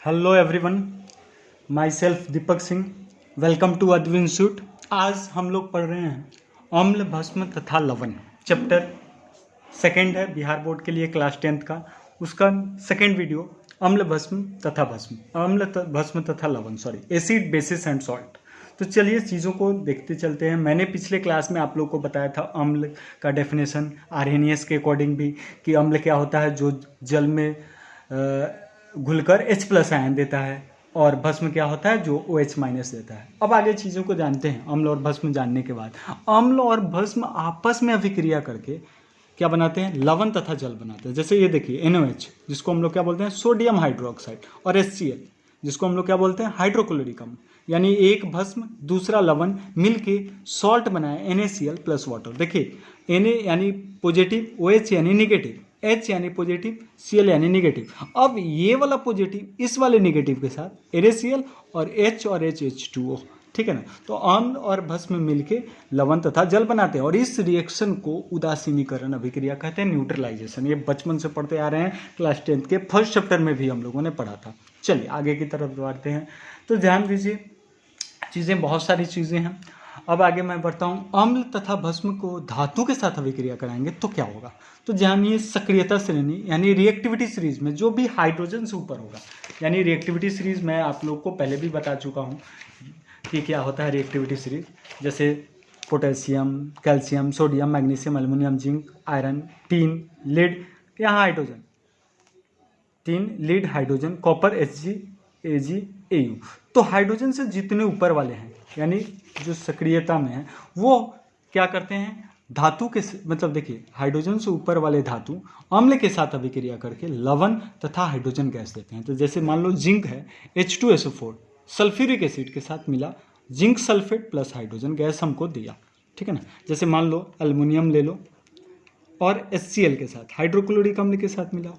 Hello everyone, my self Deepak Singh. Welcome to Advin institute. आज हम लोग पढ़ रहे हैं अम्ल, भस्म तथा लवण। चैप्टर सेकंड है बिहार बोर्ड के लिए क्लास 10th का। उसका सेकंड वीडियो अम्ल भस्म तथा भस्म तथा लवण, एसिड बेसिस एंड सॉल्ट। तो चलिए चीज़ों को देखते चलते हैं। मैंने पिछले क्लास में आप लोग को बताया था अम्ल का डेफिनेशन आर्हेनियस के अकॉर्डिंग भी, कि अम्ल क्या होता है जो जल में घुलकर H+ आयन देता है, और भस्म क्या होता है जो OH- देता है। अब आगे चीज़ों को जानते हैं। अम्ल और भस्म जानने के बाद अम्ल और भस्म आपस में अभिक्रिया करके क्या बनाते हैं, लवण तथा जल बनाते हैं। जैसे ये देखिए NOH, जिसको हम लोग क्या बोलते हैं, सोडियम हाइड्रोक्साइड, और HCl, जिसको हम लोग क्या बोलते हैं, हाइड्रोक्लोरिक अम्ल। यानी एक भस्म दूसरा लवण मिलके सॉल्ट बनाए NaCl प्लस वाटर। देखिए Na यानी पॉजिटिव, OH यानी निगेटिव, H यानी पॉजिटिव, Cl यानी निगेटिव। अब ये वाला पॉजिटिव इस वाले निगेटिव के साथ NaCl और H और H2O, ठीक है ना। तो अम्ल और भस्म मिलके लवण तथा जल बनाते हैं, और इस रिएक्शन को उदासीनीकरण अभिक्रिया कहते हैं, न्यूट्रलाइजेशन। ये बचपन से पढ़ते आ रहे हैं, क्लास 10th के फर्स्ट चैप्टर में भी हम लोगों ने पढ़ा था। चलिए आगे की तरफ बढ़ते हैं। तो ध्यान दीजिए, चीज़ें बहुत सारी चीज़ें हैं। अब आगे मैं बढ़ता हूँ। अम्ल तथा भस्म को धातु के साथ अभिक्रिया कराएंगे तो क्या होगा। तो जानिए सक्रियता श्रेणी यानी रिएक्टिविटी सीरीज में जो भी हाइड्रोजन से ऊपर होगा, यानी रिएक्टिविटी सीरीज मैं आप लोग को पहले भी बता चुका हूँ कि क्या होता है रिएक्टिविटी सीरीज। जैसे potassium, calcium, sodium, magnesium, aluminium, zinc, iron, tin, lead, यहाँ hydrogen, tin, lead, hydrogen, copper, Hg, Ag, Au। तो हाइड्रोजन से जितने ऊपर वाले हैं, यानी जो सक्रियता में है, वो क्या करते हैं, धातु के मतलब देखिए हाइड्रोजन से ऊपर वाले धातु अम्ल के साथ अभिक्रिया करके लवण तथा हाइड्रोजन गैस देते हैं। तो जैसे मान लो जिंक है, H2SO4 सल्फ्यूरिक एसिड के साथ मिला, zinc sulphate plus hydrogen gas हमको दिया, ठीक है ना। जैसे मान लो एल्युमिनियम ले लो और HCl के साथ हाइड्रोक्लोरिक अम्ल के साथ मिला,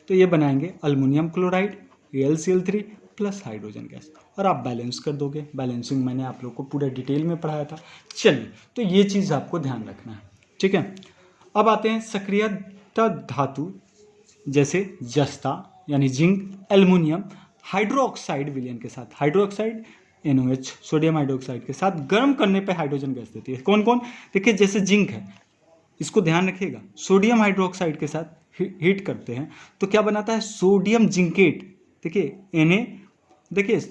तो ये बनाएंगे aluminium chloride AlCl3 plus hydrogen gas, और आप बैलेंस कर दोगे। बैलेंसिंग मैंने आप लोग को पूरा डिटेल में पढ़ाया था। चलिए, तो ये चीज़ आपको ध्यान रखना है, ठीक है। अब आते हैं सक्रियता धातु, जैसे जस्ता यानी जिंक, एल्युमिनियम हाइड्रोक्साइड विलयन के साथ, हाइड्रोक्साइड NOH सोडियम हाइड्रोक्साइड के साथ गर्म करने पे हाइड्रोजन गैस देती है। कौन कौन, देखिए जैसे जिंक है, इसको ध्यान रखिएगा, सोडियम हाइड्रोक्साइड के साथ हीट करते हैं तो क्या बनाता है, सोडियम जिंकेट। देखिए Na, देखिए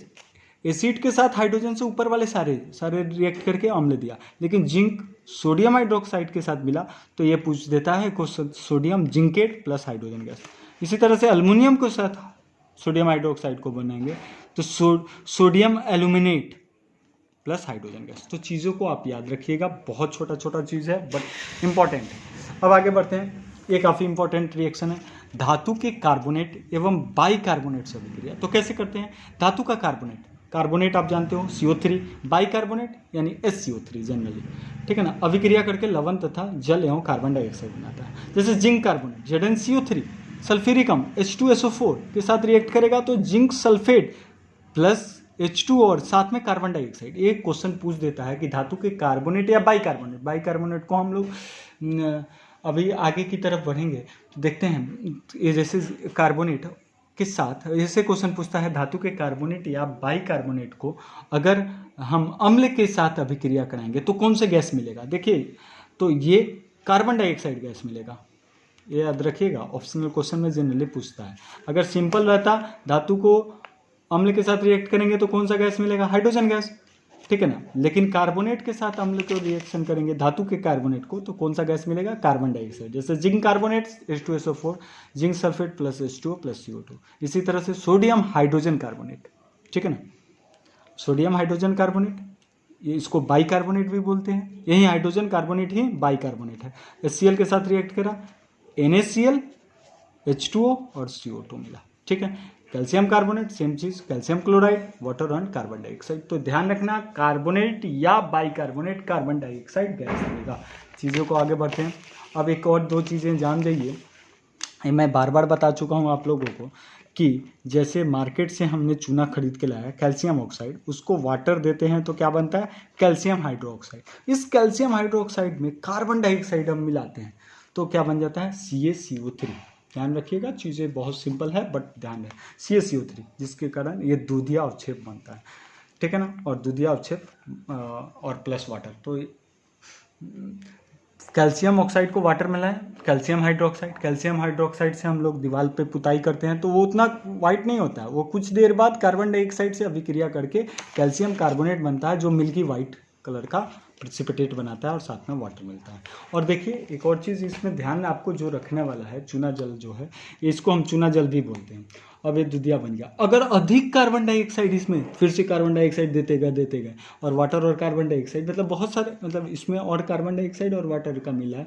एसिड के साथ हाइड्रोजन से ऊपर वाले सारे रिएक्ट करके अम्ल दिया, लेकिन जिंक सोडियम हाइड्रोक्साइड के साथ मिला तो ये पूछ देता है को sodium zincate plus hydrogen gas. इसी तरह से एल्युमिनियम के साथ सोडियम हाइड्रोक्साइड को बनाएंगे तो sodium aluminate plus hydrogen gas. तो चीज़ों को आप याद रखिएगा, बहुत छोटा छोटा चीज़ है बट इम्पॉर्टेंट है। अब आगे बढ़ते हैं। ये काफ़ी इंपॉर्टेंट रिएक्शन है, धातु के कार्बोनेट एवं बाइकार्बोनेट से अभिक्रिया। तो कैसे करते हैं, धातु का कार्बोनेट आप जानते हो CO3, बाइकार्बोनेट यानी SCO3 जनरली, ठीक है ना, अभिक्रिया करके लवण तथा जल एवं कार्बन डाइऑक्साइड बनाता है। जैसे जिंक कार्बोनेट ZnCO3 सल्फ्यूरिक अम्ल H2SO4 के साथ रिएक्ट करेगा तो जिंक सल्फेट प्लस H2 और साथ में कार्बन डाइऑक्साइड। एक क्वेश्चन पूछ देता है कि धातु के कार्बोनेट या बाइकार्बोनेट को हम लोग अभी आगे की तरफ बढ़ेंगे तो देखते हैं। ये जैसे कार्बोनेट के साथ ऐसे क्वेश्चन पूछता है, धातु के कार्बोनेट या बाइकार्बोनेट को अगर हम अम्ल के साथ अभिक्रिया कराएंगे तो कौन सा गैस मिलेगा। देखिए तो ये कार्बन डाइऑक्साइड गैस मिलेगा, ये याद रखिएगा, ऑप्शनल क्वेश्चन में जनरली पूछता है। अगर सिंपल रहता धातु को अम्ल के साथ रिएक्ट करेंगे तो कौन सा गैस मिलेगा, हाइड्रोजन गैस, ठीक है ना। लेकिन कार्बोनेट के साथ अम्ल को रिएक्शन करेंगे, धातु के कार्बोनेट को, तो कौन सा गैस मिलेगा, कार्बन डाइऑक्साइड। जैसे zinc carbonate H2SO4 zinc sulphate plus H2O plus CO2। इसी तरह से सोडियम हाइड्रोजन कार्बोनेट, ठीक है ना, सोडियम हाइड्रोजन कार्बोनेट, ये इसको बाइकार्बोनेट भी बोलते हैं। यही हाइड्रोजन कार्बोनेट ही बाइकार्बोनेट है। HCl के साथ रिएक्ट करा, NaCl H2O और CO2 मिला, ठीक है। कैल्शियम कार्बोनेट सेम चीज़, कैल्शियम क्लोराइड, वाटर और कार्बन डाइऑक्साइड। तो ध्यान रखना, कार्बोनेट या बाइकार्बोनेट कार्बन डाइऑक्साइड गैस देगा। चीज़ों को आगे बढ़ते हैं। अब एक और दो चीज़ें जान जाइए, मैं बार बार बता चुका हूँ आप लोगों को कि जैसे मार्केट से हमने चूना खरीद के लाया कैल्शियम ऑक्साइड, उसको वाटर देते हैं तो क्या बनता है, कैल्शियम हाइड्रोक्साइड। इस कैल्शियम हाइड्रोक्साइड में कार्बन डाइऑक्साइड हम मिलाते हैं तो क्या बन जाता है, CaCO3, ध्यान रखिएगा, चीज़ें बहुत सिंपल है बट ध्यान है। CaCO3 जिसके कारण ये दूधिया अवक्षेप बनता है, ठीक है ना, और दूधिया अवक्षेप और प्लस वाटर। तो कैल्शियम ऑक्साइड को वाटर में लाएं, कैल्शियम हाइड्रोक्साइड से हम लोग दीवार पे पुताई करते हैं तो वो उतना वाइट नहीं होता है, वो कुछ देर बाद कार्बन डाइऑक्साइड से अभिक्रिया करके कैल्शियम कार्बोनेट बनता है जो मिल्की वाइट कलर का प्रेसिपिटेट बनाता है और साथ में वाटर मिलता है। और देखिए एक और चीज़ इसमें ध्यान आपको जो रखने वाला है, चूना जल जो है, इसको हम चूना जल भी बोलते हैं। अब ये दूधिया बन गया, अगर अधिक कार्बन डाइऑक्साइड इसमें फिर से कार्बन डाइऑक्साइड देते गए और वाटर और कार्बन डाइऑक्साइड, मतलब बहुत सारे, मतलब इसमें और कार्बन डाइऑक्साइड और वाटर का मिला है।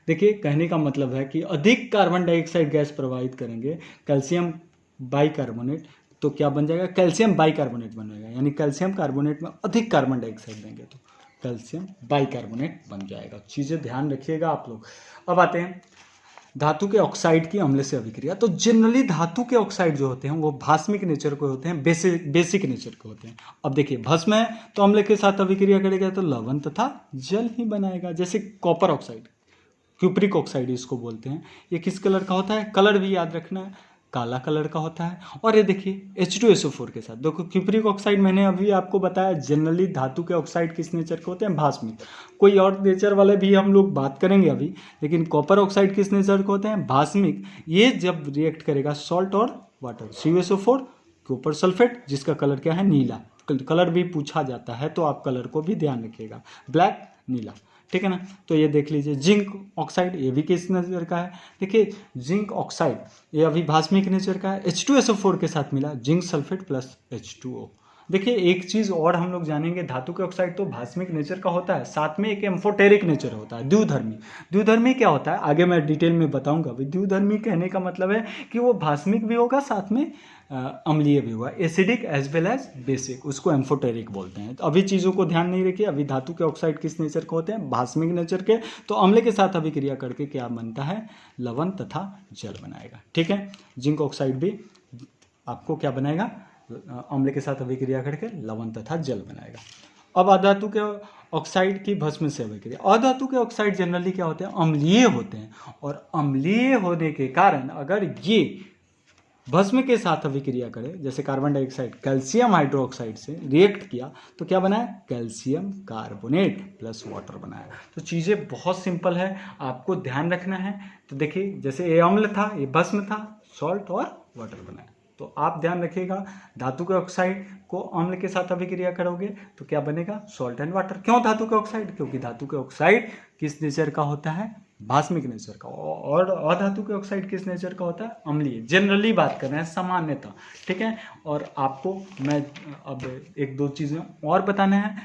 देखिए कहने का मतलब है कि अधिक कार्बन डाइऑक्साइड गैस प्रवाहित करेंगे कैल्शियम बाइकार्बोनेट, तो क्या बन जाएगा, कैल्शियम बाइकार्बोनेट बनेगा, यानी कैल्शियम कार्बोनेट में अधिक कार्बन डाइऑक्साइड देंगे तो कैल्शियम बाइकार्बोनेट बन जाएगा। चीज़ें ध्यान रखिएगा आप लोग। अब आते हैं धातु के ऑक्साइड की अम्ल से अभिक्रिया। तो जनरली धातु के ऑक्साइड जो होते हैं वो भास्मिक नेचर के होते हैं, बेसिक नेचर के होते हैं। अब देखिए भस्म है तो अम्ल के साथ अभिक्रिया करेगा तो लवण तथा जल ही बनाएगा। जैसे कॉपर ऑक्साइड, क्यूप्रिक ऑक्साइड इसको बोलते हैं, ये किस कलर का होता है, कलर भी याद रखना है, काला कलर का होता है। और ये देखिए H2SO4 के साथ, देखो क्यूप्रिक ऑक्साइड मैंने अभी आपको बताया, जनरली धातु के ऑक्साइड किस नेचर के होते हैं, भास्मिक। कोई और नेचर वाले भी हम लोग बात करेंगे अभी, लेकिन कॉपर ऑक्साइड किस नेचर के होते हैं, भास्मिक। ये जब रिएक्ट करेगा सॉल्ट और वाटर, CuSO4 कॉपर सल्फेट, जिसका कलर क्या है, नीला। कलर भी पूछा जाता है तो आप कलर को भी ध्यान रखिएगा, ब्लैक नीला, ठीक है ना। तो ये देख लीजिए जिंक ऑक्साइड, ये भी किस नेचर का है, देखिए जिंक ऑक्साइड ये अभी भास्मिक नेचर का है, H2SO4 के साथ मिला, जिंक सल्फेट प्लस H2O। देखिए एक चीज़ और हम लोग जानेंगे, धातु के ऑक्साइड तो भास्मिक नेचर का होता है, साथ में एक एम्फोटेरिक नेचर होता है, द्विधर्मी। द्विधर्मी क्या होता है आगे मैं डिटेल में बताऊंगा। द्विधर्मी कहने का मतलब है कि वो भास्मिक भी होगा साथ में अम्लीय भी हुआ, acidic as well as basic, उसको एम्फोटेरिक बोलते हैं। तो अभी चीज़ों को ध्यान नहीं रखिए, अभी धातु के ऑक्साइड किस नेचर के होते हैं, भास्मिक नेचर के। तो अम्ल के साथ अभिक्रिया करके क्या बनता है, लवण तथा जल बनाएगा, ठीक है। जिंक ऑक्साइड भी आपको क्या बनाएगा, अम्ल के साथ अभिक्रिया करके लवण तथा जल बनाएगा। अब अधातु के ऑक्साइड की भस्म से अभिक्रिया। अधातु के ऑक्साइड जनरली क्या होते हैं, अम्लीय होते हैं, और अम्लीय होने के कारण अगर ये भस्म के साथ अभिक्रिया करे, जैसे कार्बन डाइऑक्साइड कैल्शियम हाइड्रोक्साइड से रिएक्ट किया तो क्या बनाया, कैल्शियम कार्बोनेट प्लस वाटर बनाया। तो चीज़ें बहुत सिंपल है, आपको ध्यान रखना है। तो देखिए जैसे ये अम्ल था, ये भस्म था, सॉल्ट और वाटर बनाया। तो आप ध्यान रखिएगा, धातु के ऑक्साइड को अम्ल के साथ अभिक्रिया करोगे तो क्या बनेगा, सॉल्ट एंड वाटर। क्यों धातु के ऑक्साइड, क्योंकि धातु के ऑक्साइड किस नेचर का होता है, भास्मिक नेचर का। और अधातु के ऑक्साइड किस नेचर का होता है, अम्लीय। जनरली बात कर रहे हैं, सामान्यतः, ठीक है। और आपको मैं अब एक दो चीज़ें और बताना है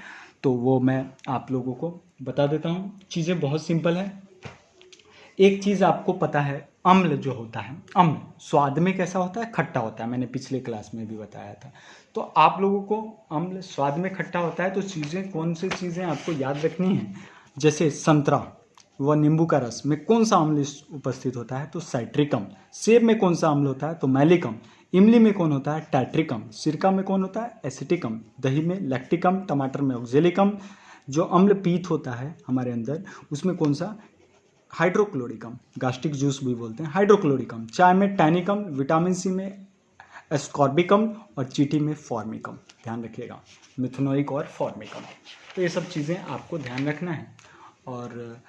तो वो मैं आप लोगों को बता देता हूँ। चीज़ें बहुत सिंपल है। एक चीज़ आपको पता है, अम्ल जो होता है, अम्ल स्वाद में कैसा होता है, खट्टा होता है, मैंने पिछले क्लास में भी बताया था। तो आप लोगों को अम्ल स्वाद में खट्टा होता है तो चीज़ें, कौन सी चीज़ें आपको याद रखनी है, जैसे संतरा व नींबू का रस में कौन सा अम्ल उपस्थित होता है, तो साइट्रिकम। सेब में कौन सा अम्ल होता है, तो मैलिकम। इमली में कौन होता है, टैट्रिकम। सिरका में कौन होता है, एसिटिकम। दही में लैक्टिकम। टमाटर में ऑक्जेलिकम। जो अम्ल पीत होता है हमारे अंदर, उसमें कौन सा, हाइड्रोक्लोरिकम। गास्ट्रिक जूस भी बोलते हैं, हाइड्रोक्लोरिकम। चाय में टैनिकम। विटामिन सी में एस्कॉर्बिकम और चींटी में फॉर्मिकम। ध्यान रखिएगा, मिथेनोइक और फॉर्मिकम। तो ये सब चीज़ें आपको ध्यान रखना है। और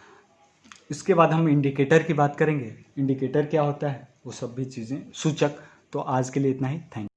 इसके बाद हम इंडिकेटर की बात करेंगे। इंडिकेटर क्या होता है, वो सब भी चीज़ें, सूचक। तो आज के लिए इतना ही, थैंक यू।